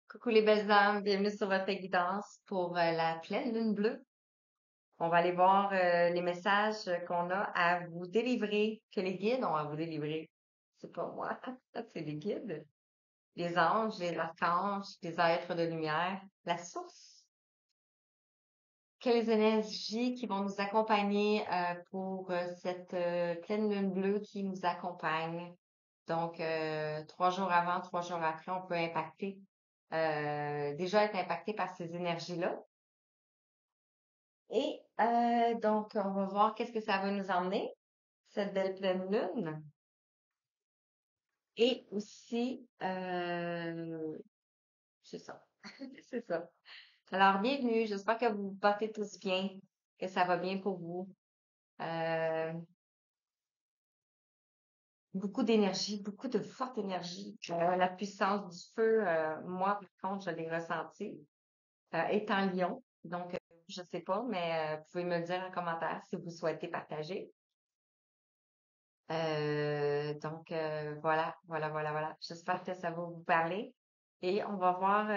Coucou les belles âmes, bienvenue sur votre guidance pour la pleine lune bleue. On va aller voir les messages qu'on a à vous délivrer, que les guides ont à vous délivrer. C'est pas moi, c'est les guides, les anges, les archanges, les êtres de lumière, la source. Quelles énergies qui vont nous accompagner pour cette pleine lune bleue qui nous accompagne. Donc, 3 jours avant, 3 jours après, on peut impacter, déjà être impacté par ces énergies-là. Et donc, on va voir qu'est-ce que ça va nous emmener, cette belle pleine lune. Et aussi, c'est ça. C'est ça. Alors, bienvenue. J'espère que vous vous portez tous bien, que ça va bien pour vous. Euh, Beaucoup d'énergie, beaucoup de forte énergie. La puissance du feu, moi, par contre, je l'ai ressenti, étant lion. Donc, je sais pas, mais vous pouvez me le dire en commentaire si vous souhaitez partager. Voilà. J'espère que ça va vous parler. Et on va voir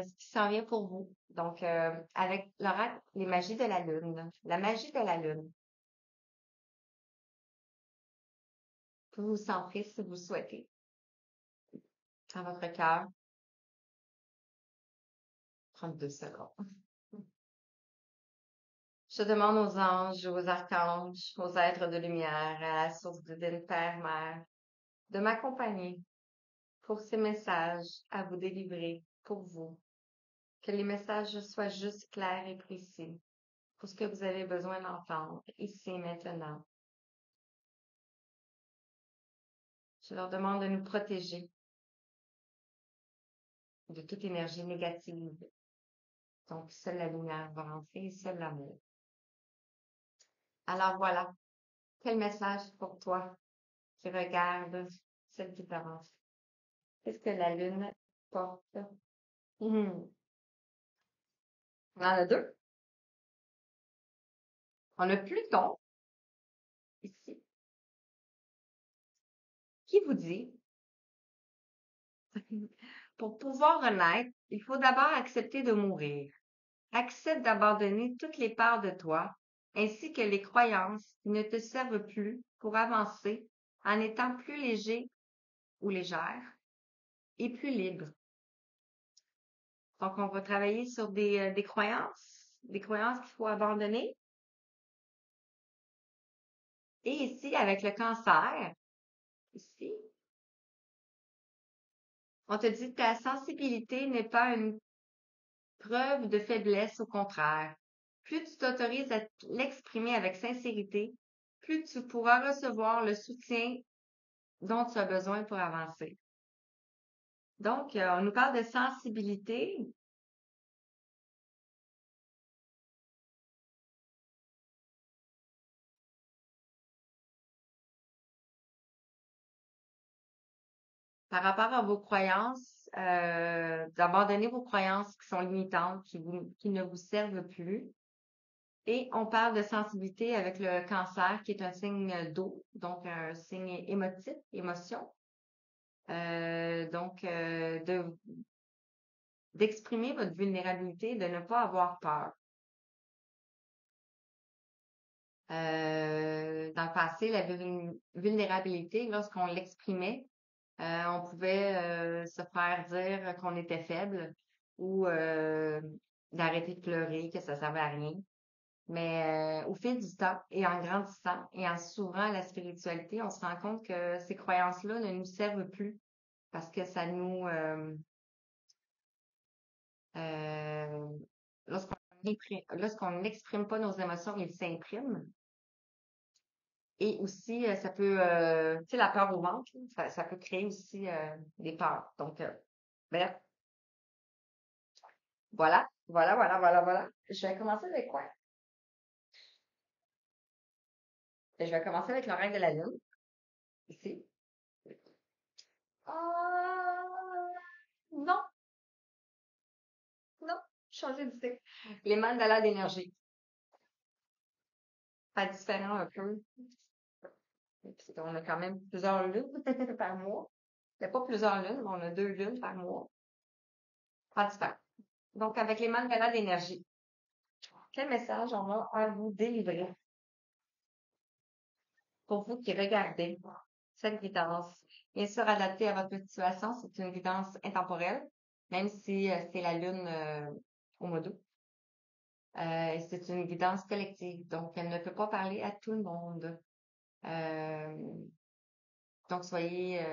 ce qui s'en vient pour vous. Donc, avec l'oracle, les magies de la lune. La magie de la lune. Vous pouvez vous centrer si vous le souhaitez, dans votre cœur. 32 secondes. Je demande aux anges, aux archanges, aux êtres de lumière, à la source divine Père, Mère, de m'accompagner pour ces messages à vous délivrer pour vous. Que les messages soient juste clairs et précis pour ce que vous avez besoin d'entendre ici et maintenant. Je leur demande de nous protéger de toute énergie négative. Donc, seule la lumière va rentrer et seul l'amour. Alors voilà, quel message pour toi qui regarde cette différence? Qu'est-ce que la lune porte? Mhm. On en a deux. On a Pluton, ici, qui vous dit, pour pouvoir renaître, il faut d'abord accepter de mourir. Accepte d'abandonner toutes les parts de toi, ainsi que les croyances qui ne te servent plus pour avancer en étant plus léger ou légère et plus libre. Donc, on va travailler sur des croyances qu'il faut abandonner. Et ici, avec le cancer, ici, on te dit que ta sensibilité n'est pas une preuve de faiblesse, au contraire. Plus tu t'autorises à l'exprimer avec sincérité, plus tu pourras recevoir le soutien dont tu as besoin pour avancer. Donc, on nous parle de sensibilité. Par rapport à vos croyances, d'abandonner vos croyances qui sont limitantes, qui ne vous servent plus. Et on parle de sensibilité avec le cancer, qui est un signe d'eau, donc un signe émotif, émotion. Donc, d'exprimer votre vulnérabilité, de ne pas avoir peur. Dans le passé, la vulnérabilité, lorsqu'on l'exprimait, on pouvait se faire dire qu'on était faible ou d'arrêter de pleurer, que ça servait à rien. Mais au fil du temps et en grandissant et en s'ouvrant à la spiritualité, on se rend compte que ces croyances-là ne nous servent plus parce que ça nous... euh, lorsqu'on n'exprime pas nos émotions, ils s'impriment. Et aussi, ça peut... tu sais, la peur au ventre, là, ça peut créer aussi des peurs. Donc, bref, voilà. Je vais commencer avec quoi? Je vais commencer avec l'oreille de la lune, ici. Ah, non, non, changer d'idée. Les mandalas d'énergie. Pas différent un peu. Puis on a quand même plusieurs lunes par mois. Il n'y a pas plusieurs lunes, mais on a 2 lunes par mois. pas différent. Donc, avec les mandala d'énergie, quel message on a à vous délivrer pour vous qui regardez cette guidance? Bien sûr, adaptée à votre situation, c'est une guidance intemporelle, même si c'est la lune au mois d'août. C'est une guidance collective, donc elle ne peut pas parler à tout le monde. Euh, donc, ayez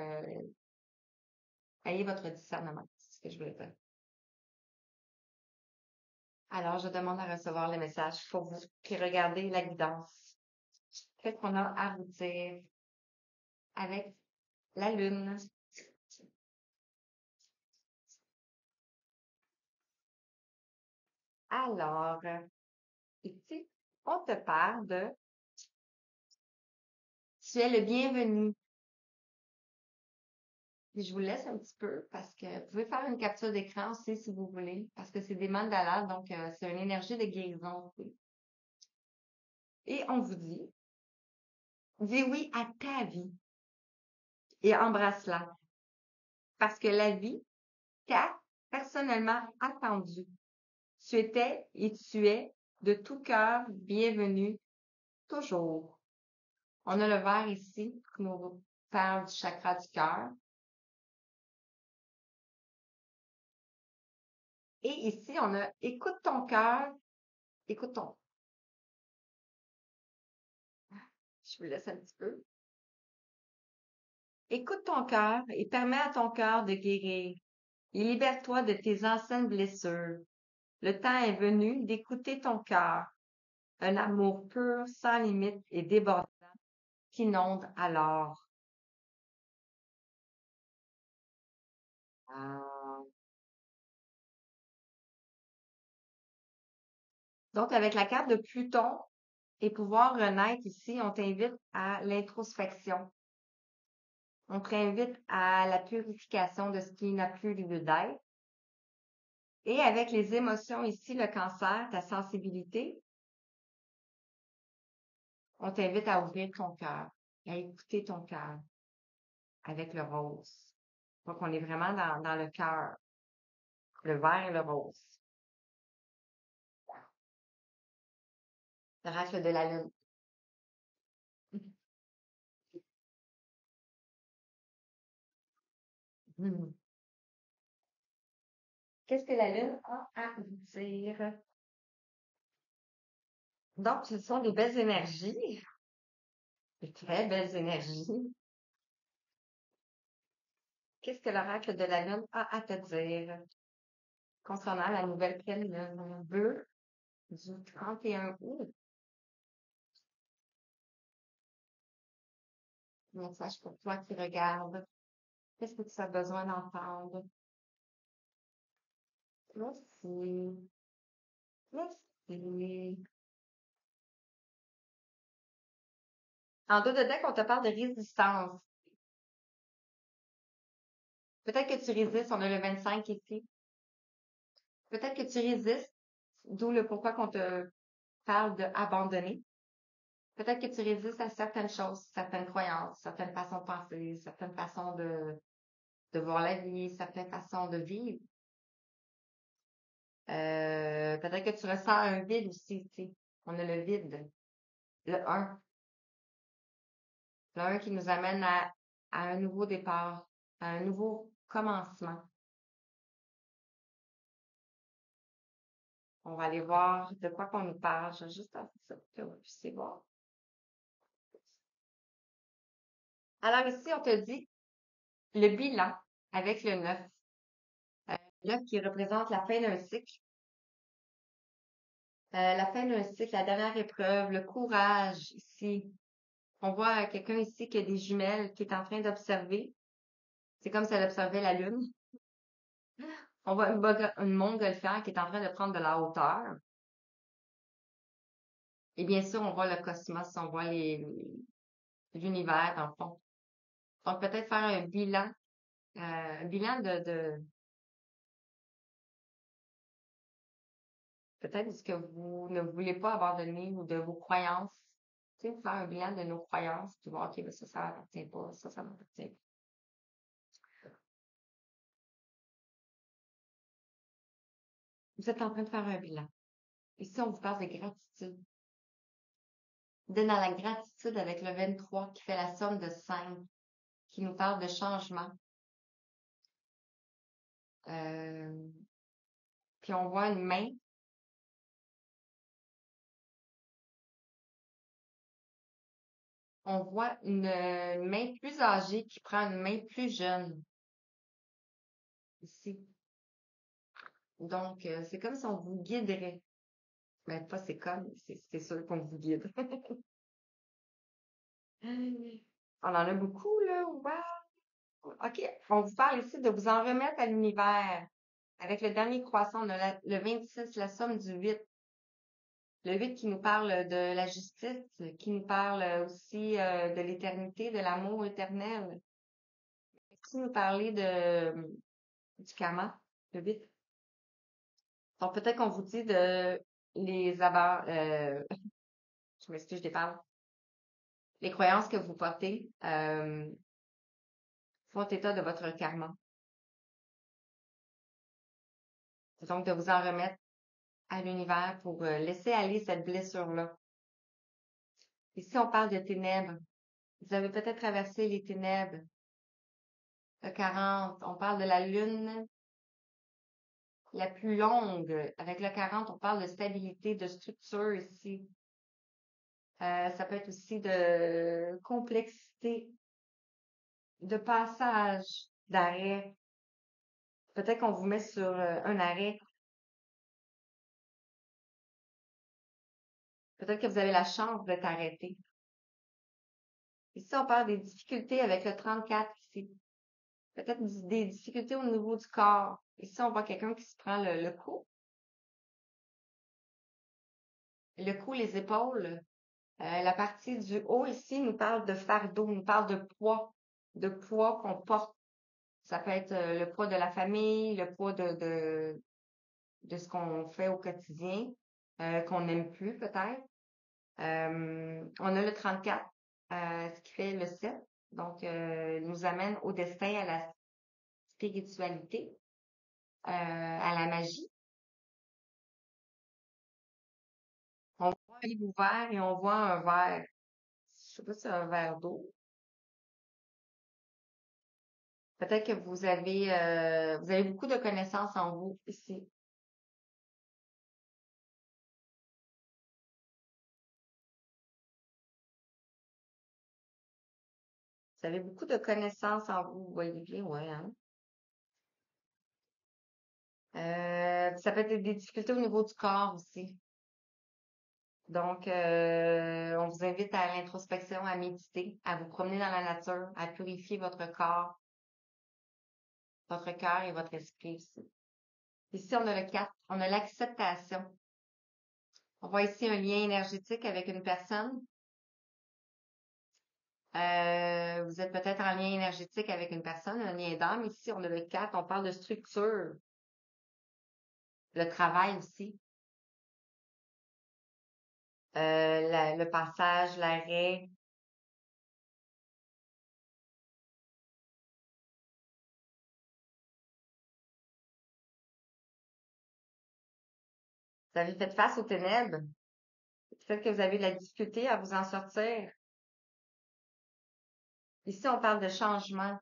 votre discernement, c'est ce que je voulais dire. Alors, je demande à recevoir le message pour vous qui regardez la guidance. Qu'est-ce qu'on a à vous dire avec la lune? Alors, ici, on te parle de tu es le bienvenu. Puis je vous laisse un petit peu parce que vous pouvez faire une capture d'écran aussi si vous voulez, parce que c'est des mandalas, donc c'est une énergie de guérison aussi. Et on vous dit, dis oui à ta vie et embrasse-la, parce que la vie t'a personnellement attendu. Tu étais et tu es de tout cœur bienvenu toujours. On a le verre ici qui nous parle du chakra du cœur. Et ici, on a écoute ton cœur, écoute ton. Je vous laisse un petit peu. Écoute ton cœur et permets à ton cœur de guérir. Et libère-toi de tes anciennes blessures. Le temps est venu d'écouter ton cœur. Un amour pur, sans limite et débordant t'inonde alors. Ah. Donc, avec la carte de Pluton et pouvoir renaître ici, on t'invite à l'introspection. On t'invite à la purification de ce qui n'a plus lieu d'être. Et avec les émotions ici, le cancer, ta sensibilité, on t'invite à ouvrir ton cœur, à écouter ton cœur avec le rose. Donc, on est vraiment dans le cœur, le vert et le rose. L'oracle de la lune. Hmm. Qu'est-ce que la lune a à vous dire? Donc, ce sont des belles énergies, des très belles énergies. Qu'est-ce que l'oracle de la lune a à te dire concernant la nouvelle pleine lune bleue du 31 août? Message pour toi qui regarde. Qu'est-ce que tu as besoin d'entendre? Merci. Merci. En dos de deck, on te parle de résistance. Peut-être que tu résistes, on a le 25 ici. Peut-être que tu résistes, d'où le pourquoi qu'on te parle d'abandonner. Peut-être que tu résistes à certaines choses, certaines croyances, certaines façons de penser, certaines façons de voir la vie, certaines façons de vivre. Peut-être que tu ressens un vide aussi, tu sais. On a le vide, le un. Le un qui nous amène à un nouveau départ, à un nouveau commencement. On va aller voir de quoi qu'on nous parle. Je vais juste faire ça pour que vous puissiez voir. Alors ici, on te dit le bilan avec le 9. Le 9 qui représente la fin d'un cycle. La fin d'un cycle, la dernière épreuve, le courage ici. On voit quelqu'un ici qui a des jumelles, qui est en train d'observer. C'est comme si elle observait la lune. On voit une montgolfière qui est en train de prendre de la hauteur. Et bien sûr, on voit le cosmos, on voit l'univers dans le fond. Donc, peut-être faire un bilan de peut-être ce que vous ne voulez pas abandonner ou de vos croyances. Tu sais, faire un bilan de nos croyances, puis voir, OK, ben ça m'appartient pas, ça m'appartient pas. Vous êtes en train de faire un bilan. Ici, on vous parle de gratitude. Vous êtes dans la gratitude avec le 23 qui fait la somme de 5, qui nous parle de changement. Euh, Puis on voit une main. On voit une main plus âgée qui prend une main plus jeune ici. Donc, c'est comme si on vous guiderait. Mais pas c'est comme, c'est sûr qu'on vous guide. On en a beaucoup, là. Wow! OK. On vous parle ici de vous en remettre à l'univers. Avec le dernier croissant, on a le 26, la somme du 8. Le 8 qui nous parle de la justice, qui nous parle aussi de l'éternité, de l'amour éternel. Qui nous parler du karma, le 8. Donc peut-être qu'on vous dit de les abat, je m'excuse, je déparle. Les croyances que vous portez font état de votre karma. Donc de vous en remettre à l'univers pour laisser aller cette blessure-là. Ici, on parle de ténèbres. Vous avez peut-être traversé les ténèbres. Le 40, on parle de la lune la plus longue. Avec le 40, on parle de stabilité, de structure ici. Ça peut être aussi de complexité, de passage, d'arrêt. Peut-être qu'on vous met sur un arrêt. Peut-être que vous avez la chance d'être arrêté. Ici, on parle des difficultés avec le 34 ici. Peut-être des difficultés au niveau du corps. Ici, on voit quelqu'un qui se prend le cou. Le cou, les épaules. La partie du haut ici nous parle de fardeau, nous parle de poids qu'on porte. Ça peut être le poids de la famille, le poids de ce qu'on fait au quotidien, qu'on n'aime plus peut-être. On a le 34, ce qui fait le 7. Donc, nous amène au destin, à la spiritualité, à la magie. On voit un livre ouvert et on voit un verre. Je sais pas si c'est un verre d'eau. Peut-être que vous avez beaucoup de connaissances en vous ici. Vous avez beaucoup de connaissances en vous, vous voyez bien, ouais, hein? Ça peut être des difficultés au niveau du corps aussi. Donc, on vous invite à l'introspection, à méditer, à vous promener dans la nature, à purifier votre corps, votre cœur et votre esprit aussi. Ici, on a le 4, on a l'acceptation. On voit ici un lien énergétique avec une personne. Vous êtes peut-être en lien énergétique avec une personne, un lien d'âme. Ici, on a le 4, on parle de structure, le travail aussi, le passage, l'arrêt. Vous avez fait face aux ténèbres. Peut-être que vous avez de la difficulté à vous en sortir. Ici, on parle de changement.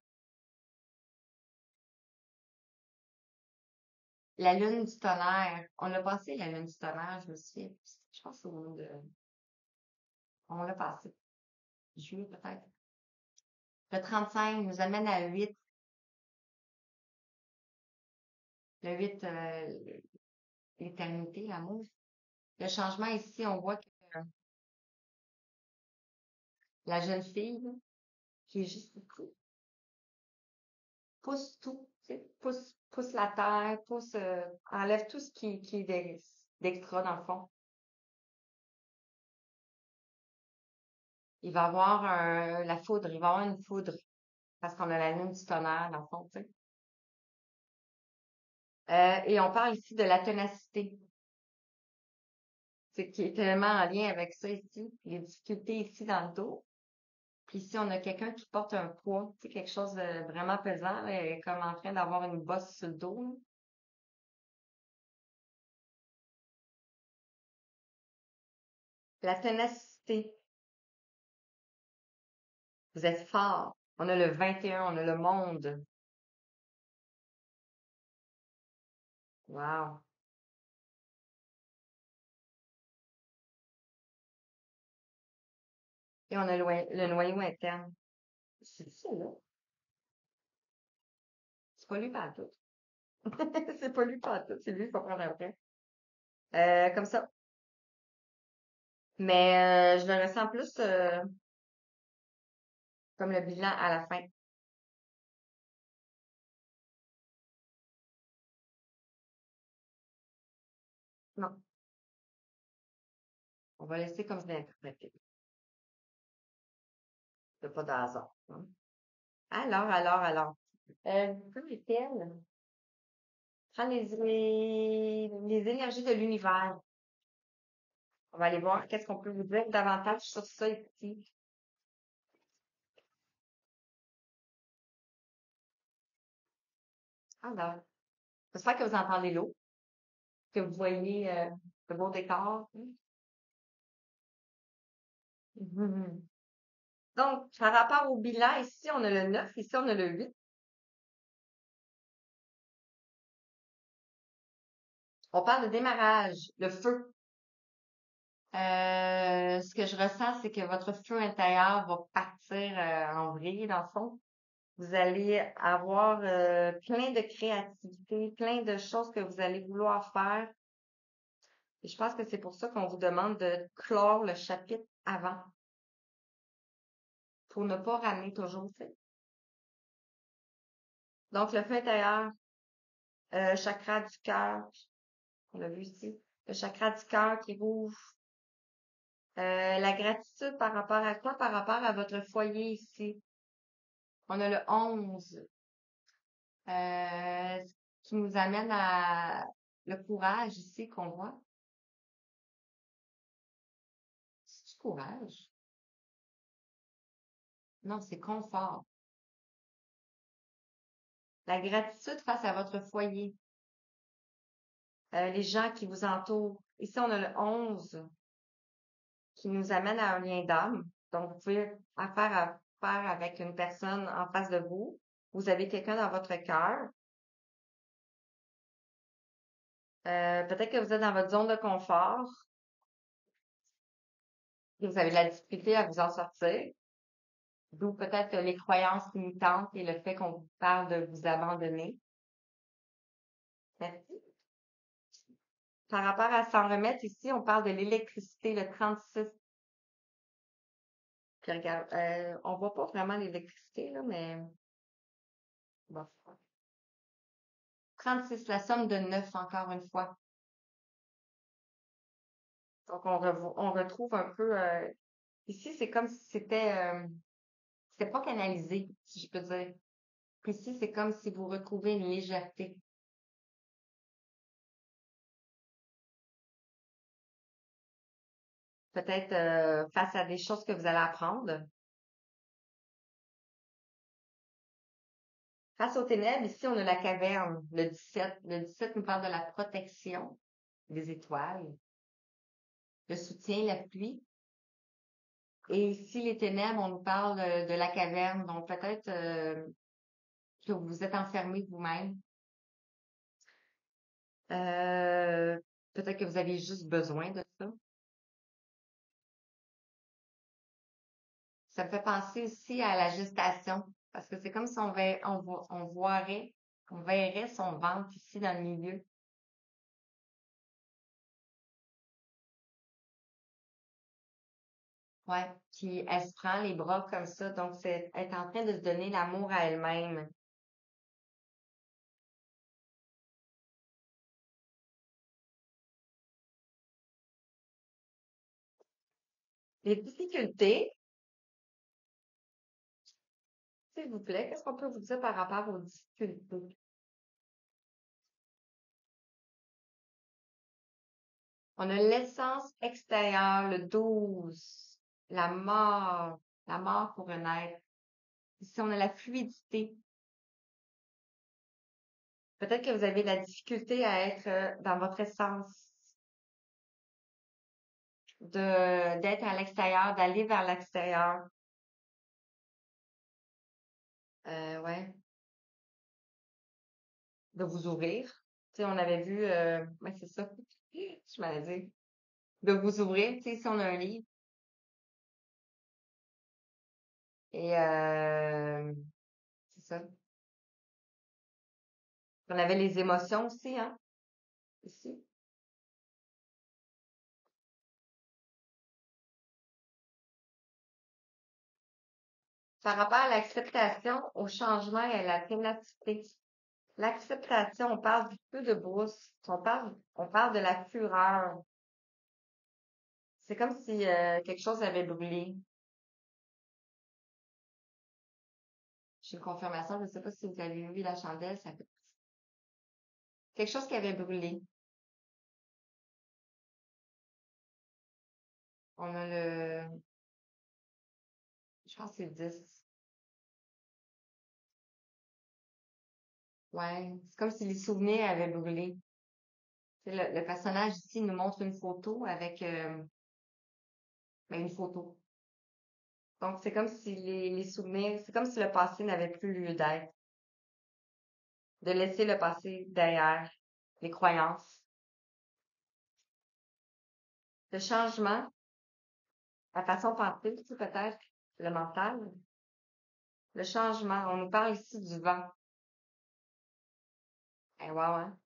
La lune du tonnerre. On l'a passé, la lune du tonnerre, je me souviens. Je pense au mois de... On l'a passé. Juillet, peut-être. Le 35 nous amène à 8. Le 8, l'éternité, l'amour. Le changement ici, on voit que la jeune fille, là, qui est juste tout, pousse tout, tu sais, pousse la terre, enlève tout ce qui est d'extra dans le fond. Il va avoir la foudre, il va avoir une foudre, parce qu'on a la lune du tonnerre dans le fond, tu sais. Et on parle ici de la ténacité, c'est qui est tellement en lien avec ça ici, les difficultés ici dans le dos. Puis ici, on a quelqu'un qui porte un poids, tu sais, quelque chose de vraiment pesant, là, et comme en train d'avoir une bosse sur le dos, là. La ténacité. Vous êtes fort. On a le 21, on a le monde. Wow. Et on a le noyau interne. C'est ça, là. C'est pas lui tout. C'est pas lui tout. C'est lui qu'il faut prendre après. Comme ça. Mais je le ressens plus comme le bilan à la fin. Non, on va laisser comme je l'ai interprété. Il n'y a pas de hasard, hein. Alors. Comme est-elle? Prends les énergies de l'univers. On va aller voir qu'est-ce qu'on peut vous dire davantage sur ça ici. Alors, j'espère que vous entendez l'eau, que vous voyez le beau décor. Mhm. Donc, par rapport au bilan, ici, on a le 9, ici, on a le 8. On parle de démarrage, le feu. Ce que je ressens, c'est que votre feu intérieur va partir en vrille, dans le fond. Vous allez avoir plein de créativité, plein de choses que vous allez vouloir faire. Et je pense que c'est pour ça qu'on vous demande de clore le chapitre avant, pour ne pas ramener toujours, tu sais. Donc, le feu intérieur, chakra du cœur, on l'a vu ici, le chakra du cœur qui rouvre. La gratitude par rapport à quoi? Par rapport à votre foyer ici. On a le 11, ce qui nous amène à le courage ici qu'on voit. C'est du courage? Non, c'est confort. La gratitude face à votre foyer, les gens qui vous entourent. Ici, on a le 11 qui nous amène à un lien d'âme. Donc, vous pouvez faire avec une personne en face de vous. Vous avez quelqu'un dans votre cœur. Peut-être que vous êtes dans votre zone de confort et vous avez de la difficulté à vous en sortir. D'où peut-être les croyances limitantes et le fait qu'on vous parle de vous abandonner. Merci. Par rapport à s'en remettre ici, on parle de l'électricité, le 36. Puis regarde, on voit pas vraiment l'électricité, là, mais bon. 36, la somme de 9, encore une fois. Donc, on retrouve un peu, ici, c'est comme si c'était pas canalisé, si je peux dire. Ici, c'est comme si vous retrouvez une légèreté. Peut-être face à des choses que vous allez apprendre. Face aux ténèbres, ici, on a la caverne, le 17. Le 17 nous parle de la protection des étoiles, le soutien, la pluie. Et ici, les ténèbres, on nous parle de la caverne. Donc, peut-être que vous vous êtes enfermé vous-même. Euh, peut-être que vous aviez juste besoin de ça. Ça me fait penser aussi à la gestation, parce que c'est comme si on verrait son ventre ici dans le milieu. Ouais. Puis elle se prend les bras comme ça, donc c'est être en train de se donner l'amour à elle-même. Les difficultés, s'il vous plaît, qu'est-ce qu'on peut vous dire par rapport aux difficultés? On a l'essence extérieure, le 12, la la mort pour un être. Ici, on a la fluidité. Peut-être que vous avez de la difficulté à être dans votre essence. d'être à l'extérieur, d'aller vers l'extérieur. Ouais, de vous ouvrir. Tu sais, on avait vu, ouais, c'est ça. Je m'allais dire. De vous ouvrir, tu sais, si on a un livre. Et c'est ça. On avait les émotions aussi, hein, ici. Par rapport à l'acceptation, au changement et à la ténacité. L'acceptation, on parle du feu de brousse. On parle de la fureur. C'est comme si quelque chose avait brûlé. J'ai une confirmation, je ne sais pas si vous avez vu la chandelle, ça fait quelque chose qui avait brûlé. On a je pense que c'est 10. Ouais, c'est comme si les souvenirs avaient brûlé. Tu sais, le personnage ici nous montre une photo avec ben, une photo. Donc, c'est comme si les souvenirs, c'est comme si le passé n'avait plus lieu d'être. De laisser le passé derrière, les croyances. Le changement, la façon de penser, tu sais, peut-être, le mental. Le changement, on nous parle ici du vent. Eh, wow, hein?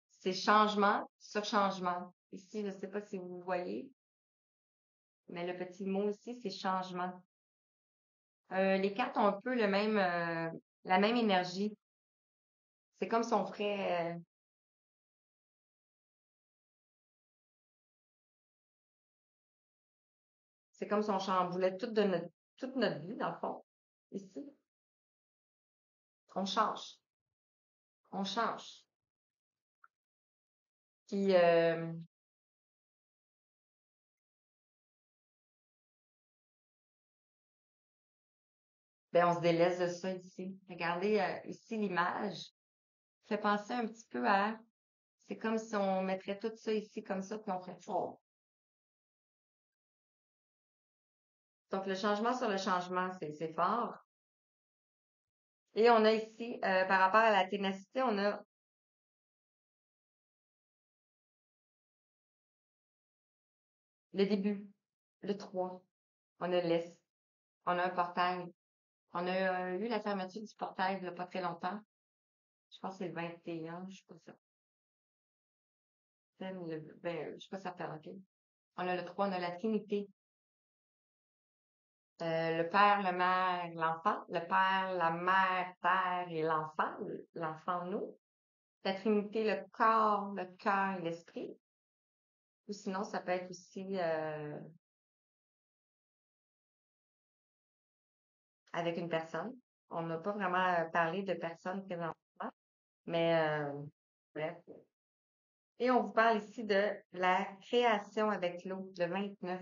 C'est changement sur changement. Ici, je ne sais pas si vous voyez, mais le petit mot ici, c'est changement. Les cartes ont un peu la même énergie. C'est comme si on ferait, c'est comme si on chamboulait toute notre vie, dans le fond. Ici, on change. On change. Puis, ben, on se délaisse de ça ici. Regardez, ici, l'image fait penser un petit peu à, c'est comme si on mettrait tout ça ici comme ça, puis on ferait fort. Donc, le changement sur le changement, c'est fort. Et on a ici, par rapport à la ténacité, on a le début, le 3. On a l'Est. On a un portail. On a eu la fermeture du portail il n'y a pas très longtemps. Je pense que c'est le 21, je sais pas ça. Ben, je sais pas certain, ok. On a le 3, on a la Trinité. Le Père, le Mère, l'Enfant. Le Père, la Mère, Terre et l'Enfant. L'Enfant, nous. La Trinité, le corps, le cœur et l'esprit. Ou sinon, ça peut être aussi avec une personne. On n'a pas vraiment parlé de personne présentement, mais bref. Et on vous parle ici de la création avec l'eau, le 29.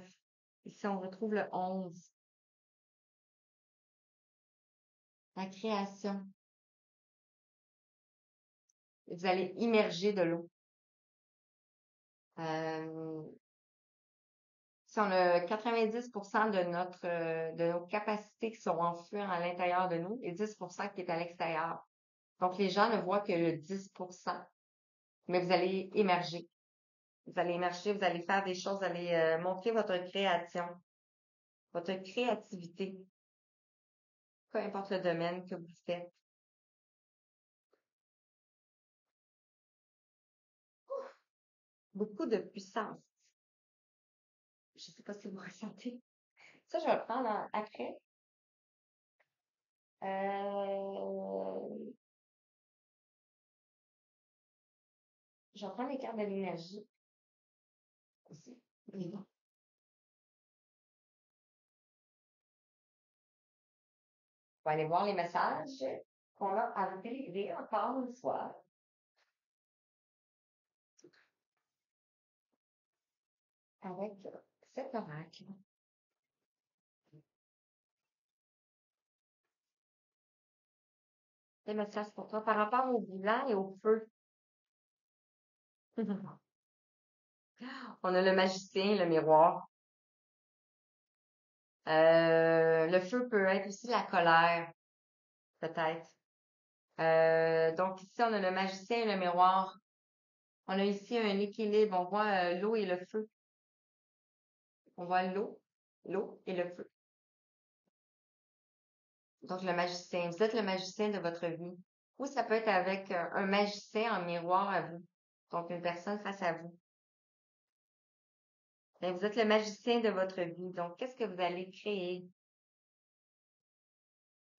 Ici, on retrouve le 11. La création. Vous allez immerger de l'eau. Euh, Si on a 90% de nos capacités qui sont enfouies à l'intérieur de nous et 10% qui est à l'extérieur. Donc, les gens ne voient que le 10%, mais vous allez émerger. Vous allez émerger, vous allez faire des choses, vous allez montrer votre création, votre créativité, peu importe le domaine que vous faites. Beaucoup de puissance. Je ne sais pas si vous ressentez. Ça, je vais le prendre après. Euh, je vais prendre les cartes de l'énergie aussi. Oui. On va aller voir les messages qu'on a à vous délivrer encore une fois avec cet oracle. Les messages pour toi par rapport au bilan et au feu. On a le magicien, le miroir. Le feu peut être aussi la colère, peut-être. Donc ici, on a le magicien et le miroir. On a ici un équilibre. On voit l'eau et le feu. On voit l'eau et le feu. Donc le magicien, vous êtes le magicien de votre vie. Ou ça peut être avec un magicien en miroir à vous. Donc une personne face à vous. Bien, vous êtes le magicien de votre vie. Donc qu'est-ce que vous allez créer?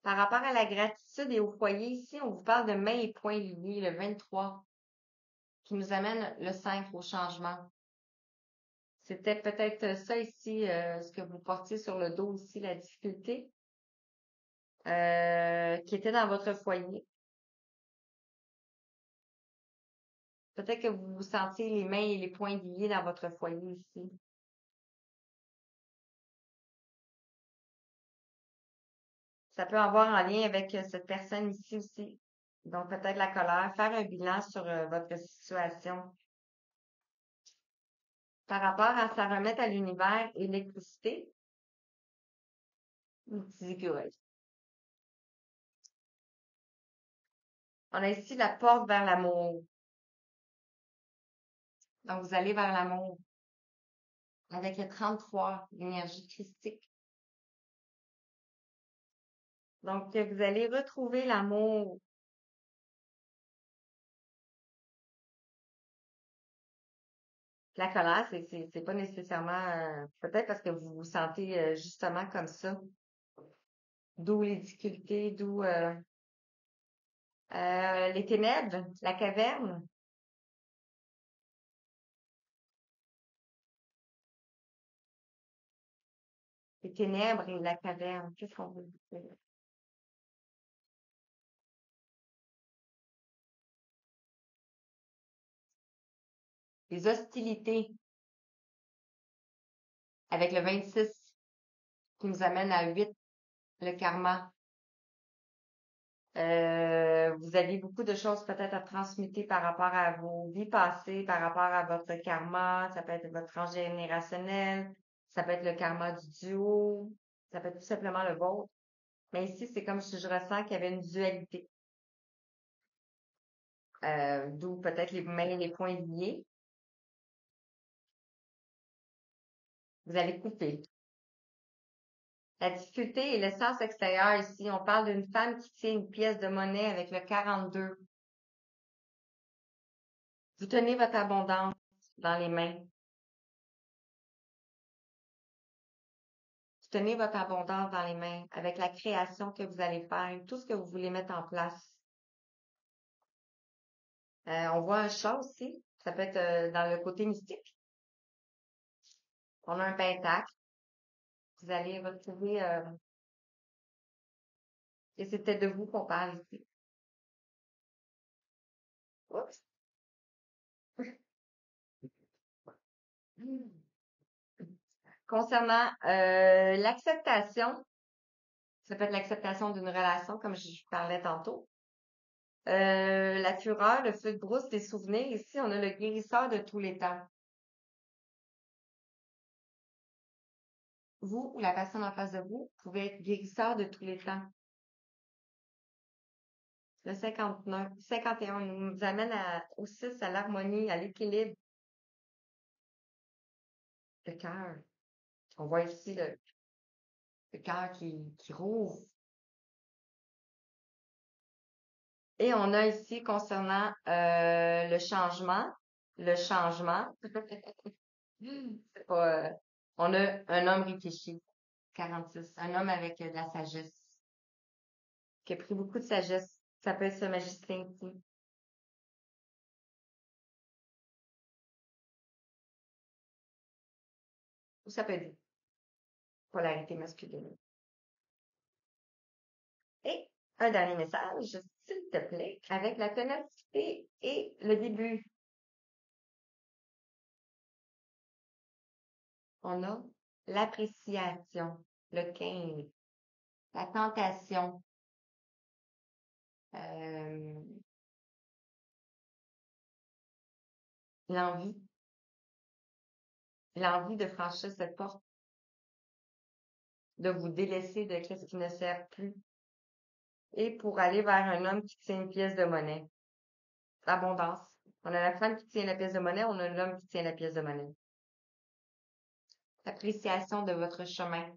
Par rapport à la gratitude et au foyer, ici, on vous parle de mains et poings liés, le 23, qui nous amène le 5 au changement. C'était peut-être ça ici, ce que vous portiez sur le dos ici, la difficulté, qui était dans votre foyer. Peut-être que vous vous sentiez les mains et les poings liés dans votre foyer ici. Ça peut avoir un lien avec cette personne ici aussi. Donc, peut-être la colère, faire un bilan sur votre situation. Par rapport à ça remettre à l'univers et l'électricité, une petite écureuil. On a ici la porte vers l'amour. Donc, vous allez vers l'amour avec le 33, l'énergie christique. Donc, vous allez retrouver l'amour. La colère, c'est pas nécessairement, peut-être parce que vous vous sentez justement comme ça. D'où les difficultés, d'où les ténèbres, la caverne. Les ténèbres et la caverne. Qu'est-ce qu'on veut dire? Les hostilités avec le 26 qui nous amène à 8, le karma. Vous avez beaucoup de choses peut-être à transmuter par rapport à vos vies passées, par rapport à votre karma. Ça peut être votre transgénérationnel, ça peut être le karma du duo, ça peut être tout simplement le vôtre. Mais ici, c'est comme si je ressens qu'il y avait une dualité. D'où peut-être les mains et les poings liés. Vous allez couper. La difficulté et l'essence extérieure ici, on parle d'une femme qui tient une pièce de monnaie avec le 42. Vous tenez votre abondance dans les mains. Vous tenez votre abondance dans les mains avec la création que vous allez faire, tout ce que vous voulez mettre en place. On voit un chat aussi. Ça peut être dans le côté mystique. On a un pentacle. Vous allez retrouver, et c'était de vous qu'on parle ici. Oups. Concernant l'acceptation, ça peut être l'acceptation d'une relation, comme je parlais tantôt. La fureur, le feu de brousse, les souvenirs. Ici, on a le guérisseur de tous les temps. Vous ou la personne en face de vous pouvez être guérisseur de tous les temps. Le 59, 51 nous amène au 6, à l'harmonie, à l'équilibre. Le cœur. On voit ici le cœur qui rouvre. Et on a ici concernant le changement. C'est pas, on a un homme réfléchi, 46, un homme avec de la sagesse, qui a pris beaucoup de sagesse. Ça peut être ce magicien ici. Ou ça peut être polarité masculine. Et un dernier message, s'il te plaît, avec la ténacité et le début. On a l'appréciation, le 15, la tentation, euh, l'envie, l'envie de franchir cette porte, de vous délaisser de ce qui ne sert plus, et pour aller vers un homme qui tient une pièce de monnaie. Abondance. On a la femme qui tient la pièce de monnaie, on a l'homme qui tient la pièce de monnaie. Appréciation de votre chemin.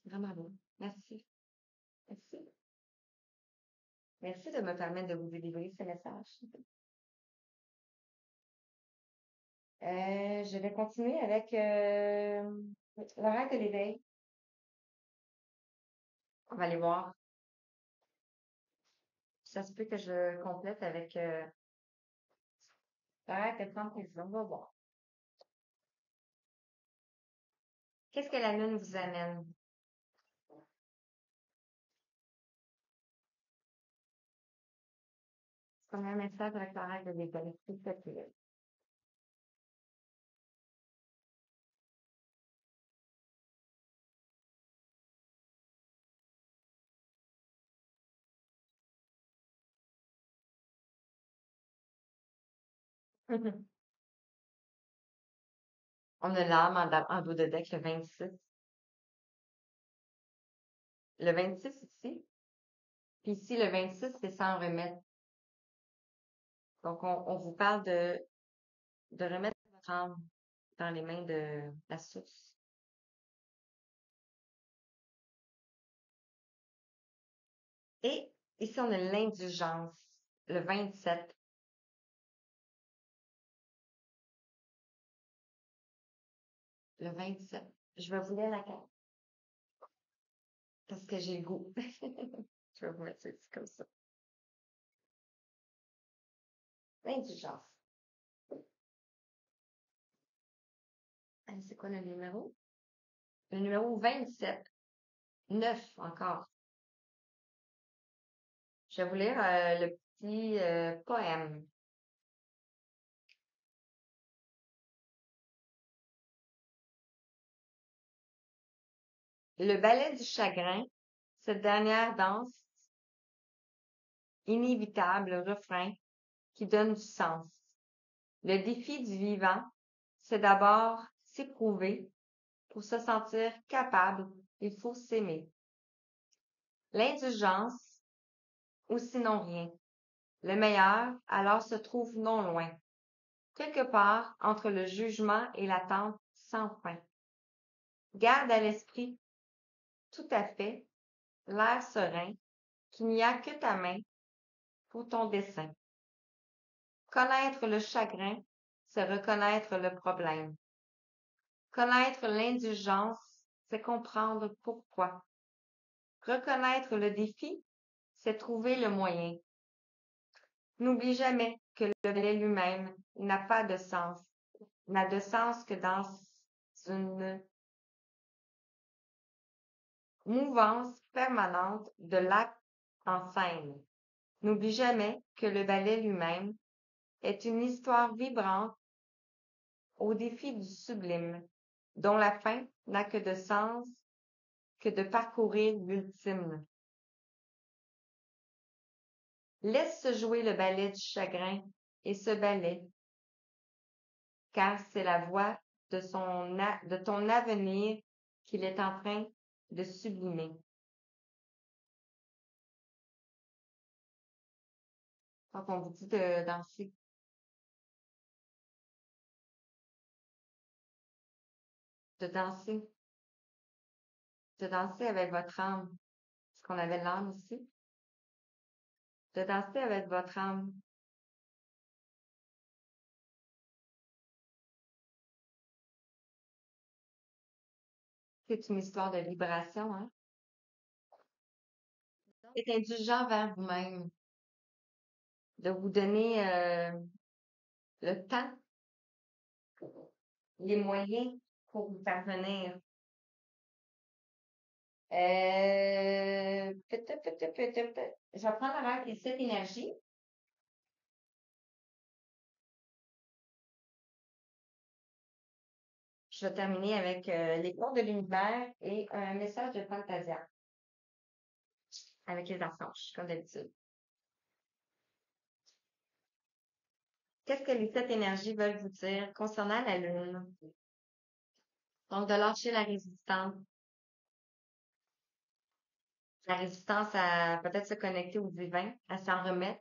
Vraiment beau. Merci. Merci. Merci de me permettre de vous délivrer ce message. Je vais continuer avec l'horaire de l'éveil. On va aller voir. Ça se peut que je complète avec l'horaire de prendre précision. On va voir. Qu'est-ce que la lune vous amène? C'est comme un message avec l'horaire de l'éveil. C'est ça qui est. On a l'âme en dos de deck le 26. Le 26 ici. Puis ici, le 26, c'est sans remettre. Donc, on vous parle de remettre votre âme dans les mains de la source. Et ici, on a l'indulgence, le 27. Le 27. Je vais vous lire la carte parce que j'ai le goût. Je vais vous mettre ça ici comme ça. L'indulgence. C'est quoi le numéro? Le numéro 27. 9 encore. Je vais vous lire le petit poème. Le ballet du chagrin, cette dernière danse, inévitable refrain qui donne du sens. Le défi du vivant, c'est d'abord s'éprouver. Pour se sentir capable, il faut s'aimer. L'indulgence, ou sinon rien. Le meilleur, alors, se trouve non loin, quelque part entre le jugement et l'attente sans fin. Garde à l'esprit, tout à fait, l'air serein, qu'il n'y a que ta main pour ton dessein. Connaître le chagrin, c'est reconnaître le problème. Connaître l'indulgence, c'est comprendre pourquoi. Reconnaître le défi, c'est trouver le moyen. N'oublie jamais que le ballet lui-même n'a pas de sens, n'a de sens que dans une mouvance permanente de l'acte en scène. N'oublie jamais que le ballet lui-même est une histoire vibrante au défi du sublime, dont la fin n'a que de sens que de parcourir l'ultime. Laisse se jouer le ballet du chagrin et ce ballet, car c'est la voix de ton avenir qu'il est en train de sublimer. Donc, on vous dit de danser. De danser. De danser avec votre âme. Parce qu'on avait l'âme ici. De danser avec votre âme. C'est une histoire de libération, hein? Être indulgent vers vous-même. De vous donner le temps, les moyens pour vous parvenir. Je vais prendre avec cette énergie. Je vais terminer avec les cours de l'univers et un message de Fantasia avec les archanges, comme d'habitude. Qu'est-ce que les sept énergies veulent vous dire concernant la Lune? Donc, de lâcher la résistance. La résistance à peut-être se connecter au divin, à s'en remettre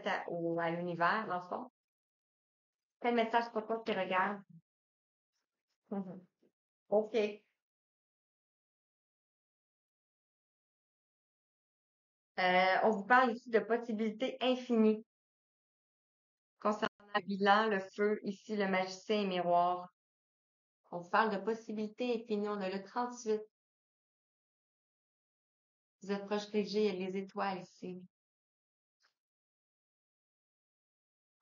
à l'univers, dans le fond. Quel message pour toi qui regarde? Mhm. OK. On vous parle ici de possibilités infinies concernant le bilan, le feu, ici le magicien et miroir. On vous parle de possibilités infinies. On a le 38. Vous êtes protégés, il y a les étoiles ici.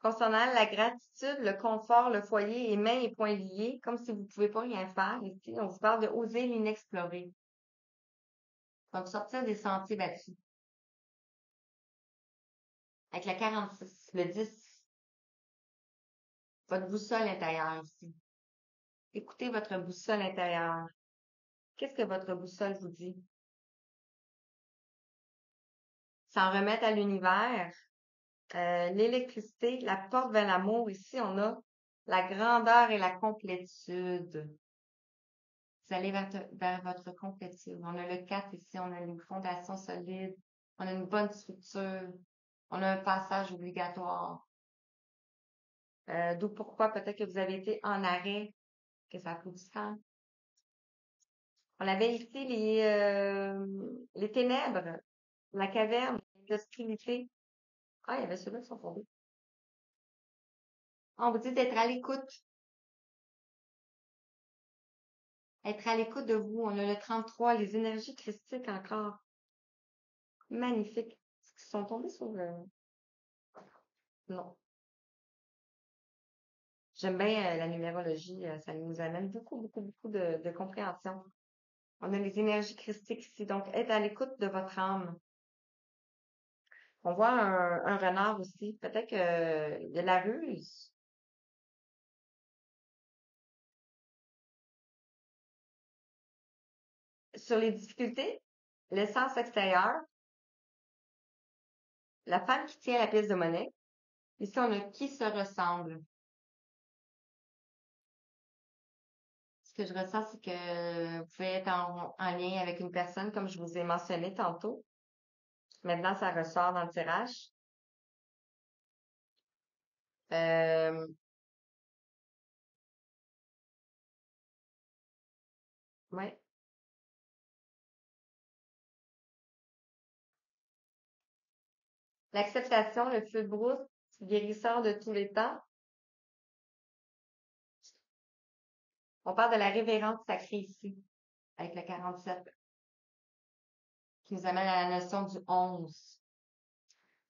Concernant la gratitude, le confort, le foyer et mains et poings liés, comme si vous ne pouvez pas rien faire ici. On vous parle de oser l'inexploré. Donc, sortir des sentiers battus. Avec la 46, le 10, votre boussole intérieure ici. Écoutez votre boussole intérieure. Qu'est-ce que votre boussole vous dit? S'en remettre à l'univers, l'électricité, la porte vers l'amour. Ici, on a la grandeur et la complétude. Vous allez vers votre complétude. On a le 4 ici, on a une fondation solide, on a une bonne structure, on a un passage obligatoire. D'où pourquoi peut-être que vous avez été en arrêt, que ça a pris du temps. On avait ici les ténèbres, la caverne, l'obscurité. Ah, il y avait ceux-là qui sont tombés. On vous dit d'être à l'écoute. Être à l'écoute de vous. On a le 33, les énergies christiques encore. Magnifique. Est-ce qu'ils sont tombés sur le... Non. J'aime bien la numérologie. Ça nous amène beaucoup de compréhension. On a les énergies christiques ici. Donc, être à l'écoute de votre âme. On voit un renard aussi. Peut-être qu'il y a la ruse. Sur les difficultés, l'essence extérieure, la femme qui tient la pièce de monnaie. Ici, on a qui se ressemble. Ce que je ressens, c'est que vous pouvez être en lien avec une personne, comme je vous ai mentionné tantôt. Maintenant, ça ressort dans le tirage. Euh, ouais. L'acceptation, le feu de brousse, guérisseur de tous les temps. On parle de la révérence sacrée ici, avec le 47, qui nous amène à la notion du 11.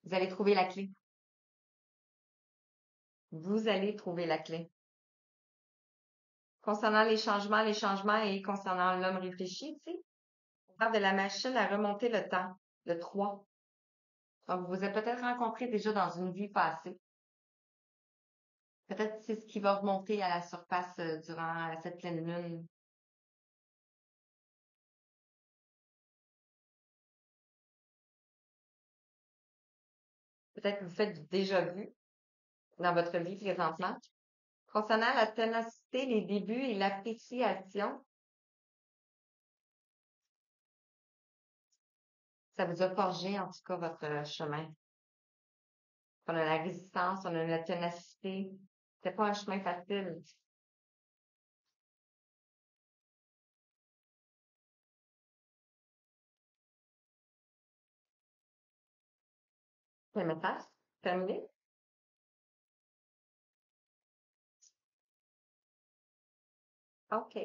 Vous allez trouver la clé. Vous allez trouver la clé. Concernant les changements et concernant l'homme réfléchi, ici, on parle de la machine à remonter le temps, le 3. Donc, vous vous êtes peut-être rencontrés déjà dans une vie passée. Peut-être c'est ce qui va remonter à la surface durant cette pleine lune. Peut-être que vous faites du déjà vu dans votre vie présentement. Concernant la ténacité, les débuts et l'appréciation, ça vous a forgé en tout cas votre chemin. On a la résistance, on a la ténacité. C'est pas un chemin facile. C'est le message. Terminé? OK.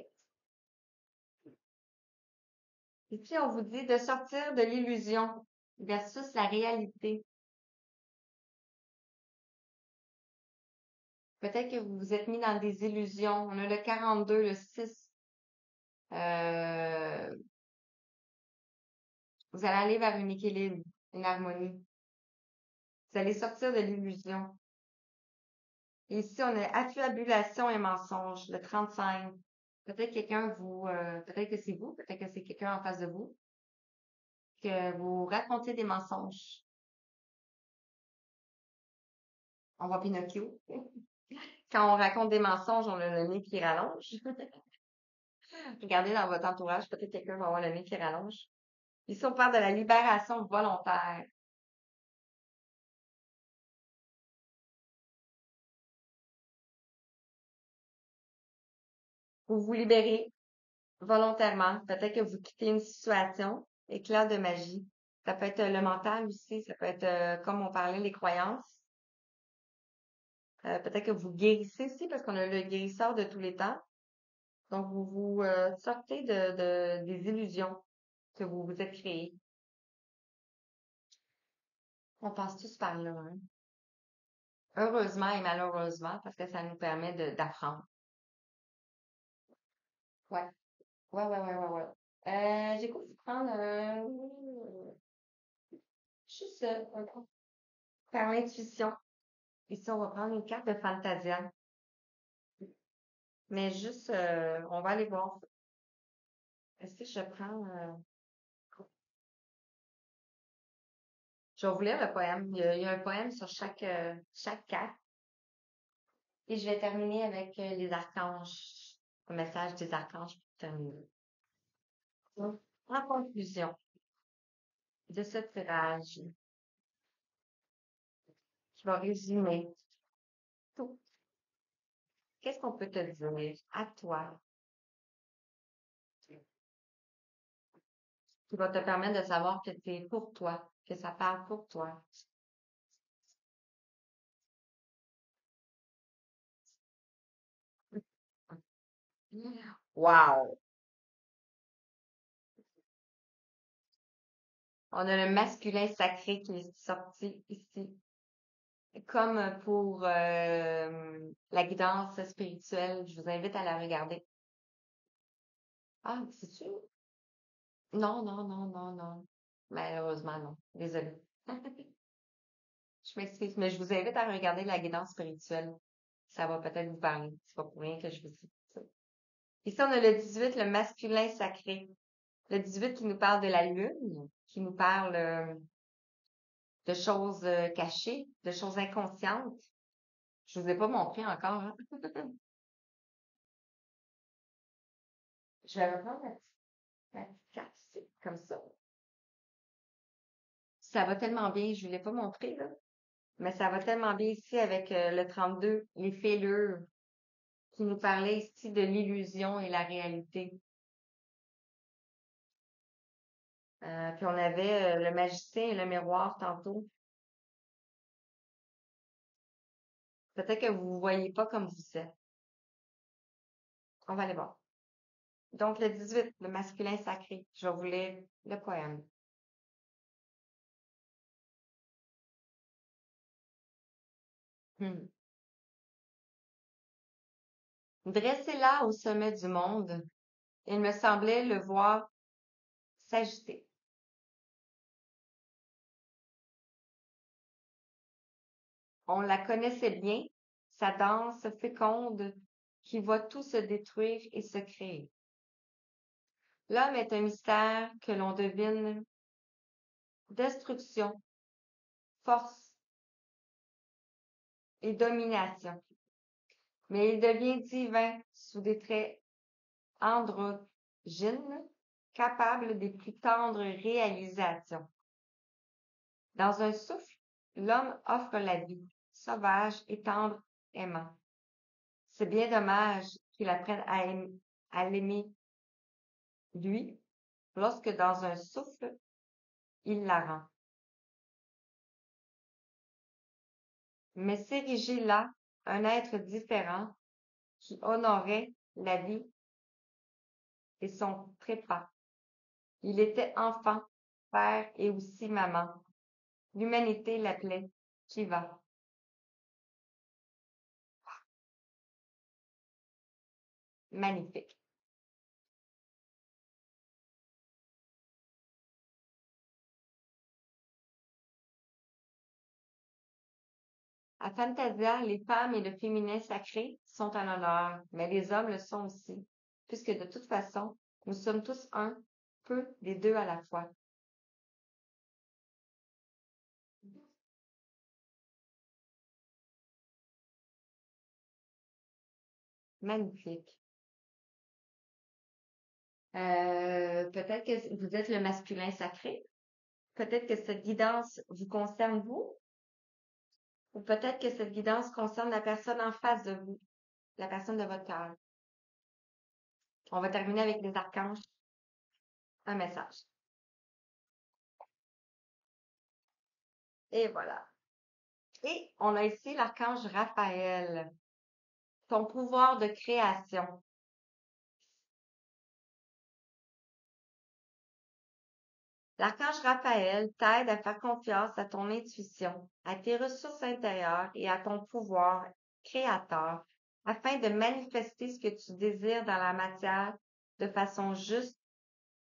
Ici, on vous dit de sortir de l'illusion versus la réalité. Peut-être que vous vous êtes mis dans des illusions. On a le 42, le 6. Euh, vous allez aller vers un équilibre, une harmonie. Vous allez sortir de l'illusion. Et ici, on a affabulation et mensonge, le 35. Peut-être peut-être que c'est vous, peut-être que c'est quelqu'un en face de vous, que vous racontez des mensonges. On voit Pinocchio. Quand on raconte des mensonges, on a le nez qui rallonge. Regardez dans votre entourage, peut-être quelqu'un va avoir le nez qui rallonge. Ici, on parle de la libération volontaire. Vous vous libérez volontairement. Peut-être que vous quittez une situation, éclair de magie. Ça peut être le mental aussi, ça peut être, comme on parlait, les croyances. Peut-être que vous guérissez aussi, parce qu'on a le guérisseur de tous les temps. Donc, vous vous sortez des illusions que vous vous êtes créées. On passe tous par là, hein. Heureusement et malheureusement, parce que ça nous permet d'apprendre. Ouais. Ouais. J'ai goût de prendre juste par l'intuition. Ici, on va prendre une carte de Fantasia. Mais juste, on va aller voir. Est-ce que je prends... je vais vous lire le poème. Il y a un poème sur chaque carte. Et je vais terminer avec les archanges. Le message des archanges pour terminer. Donc, en conclusion de ce tirage, qui va résumer tout. Qu'est-ce qu'on peut te dire à toi qui va te permettre de savoir que c'est pour toi, que ça parle pour toi? Wow! On a le masculin sacré qui est sorti ici. Comme pour la guidance spirituelle, je vous invite à la regarder. Ah, c'est sûr? Non. Malheureusement, non. Désolée. Je m'excuse, mais je vous invite à regarder la guidance spirituelle. Ça va peut-être vous parler. C'est pas pour rien que je vous dis ça. Ici, on a le 18, le masculin sacré. Le 18 qui nous parle de la lune, qui nous parle de choses cachées, de choses inconscientes. Je vous ai pas montré encore, hein. Je vais reprendre ma petite carte ici, comme ça. Ça va tellement bien, je ne vous l'ai pas montré, là. Mais ça va tellement bien ici avec le 32, les fêlures, qui nous parlait ici de l'illusion et la réalité. Puis on avait le magicien et le miroir tantôt. Peut-être que vous ne voyez pas comme vous êtes. On va aller voir. Donc, le 18, le masculin sacré. Je vais vous lire le poème. Hmm. Dressé là au sommet du monde, il me semblait le voir s'agiter. On la connaissait bien, sa danse féconde qui voit tout se détruire et se créer. L'homme est un mystère que l'on devine destruction, force et domination. Mais il devient divin sous des traits androgynes, capable des plus tendres réalisations. Dans un souffle, l'homme offre la vie, sauvage et tendre, aimant. C'est bien dommage qu'il apprenne à l'aimer, lui, lorsque dans un souffle, il la rend. Mais s'ériger là, un être différent qui honorait la vie et son trépas. Il était enfant, père et aussi maman. L'humanité l'appelait Shiva. Magnifique. À Fantasia, les femmes et le féminin sacré sont en honneur, mais les hommes le sont aussi, puisque de toute façon, nous sommes tous un, peu des deux à la fois. Magnifique. Peut-être que vous êtes le masculin sacré. Peut-être que cette guidance vous concerne vous, ou peut-être que cette guidance concerne la personne en face de vous, la personne de votre cœur. On va terminer avec les archanges. Un message. Et voilà. Et on a ici l'archange Raphaël. Ton pouvoir de création. L'archange Raphaël t'aide à faire confiance à ton intuition, à tes ressources intérieures et à ton pouvoir créateur afin de manifester ce que tu désires dans la matière de façon juste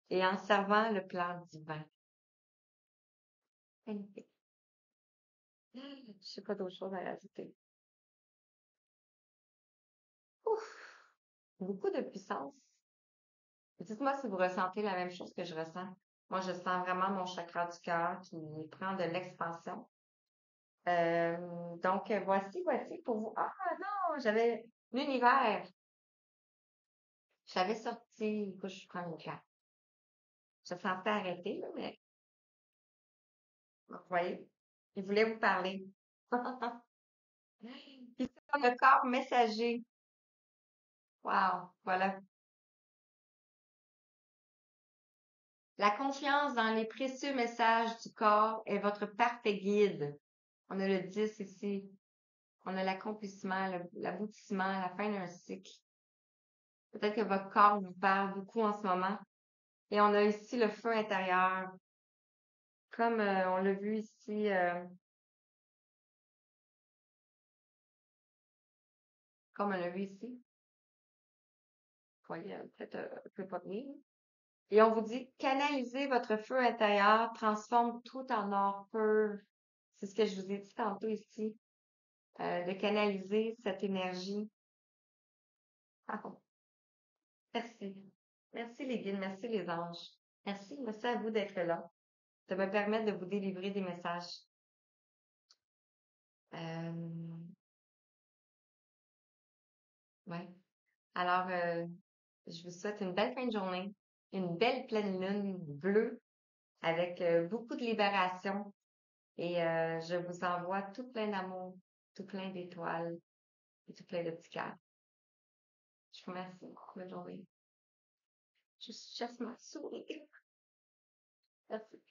et en servant le plan divin. Magnifique. Je sais pas d'autre chose à rajouter. Ouf! Beaucoup de puissance. Dites-moi si vous ressentez la même chose que je ressens. Moi, je sens vraiment mon chakra du cœur qui prend de l'expansion. Donc, voici pour vous. Ah non, j'avais l'univers. J'avais sorti. Écoute, je prends une carte. Je sentais arrêter, là, mais vous voyez, il voulait vous parler. Puis c'est le corps messager. Wow, voilà. La confiance dans les précieux messages du corps est votre parfait guide. On a le 10 ici. On a l'accomplissement, l'aboutissement, la fin d'un cycle. Peut-être que votre corps vous parle beaucoup en ce moment. Et on a ici le feu intérieur. Comme on l'a vu ici, comme on l'a vu ici. Vous voyez, peut-être un peu pas bien. Et on vous dit, canalisez votre feu intérieur, transforme tout en or pur. C'est ce que je vous ai dit tantôt ici, de canaliser cette énergie. Ah bon. Merci. Merci les guides, merci les anges. Merci à vous d'être là, de me permettre de vous délivrer des messages. Euh, ouais. Alors, je vous souhaite une belle fin de journée, une belle pleine lune bleue avec beaucoup de libération et je vous envoie tout plein d'amour, tout plein d'étoiles et tout plein de petits cœurs. Je vous remercie. Bonne journée. Je cherche ma souris. Merci.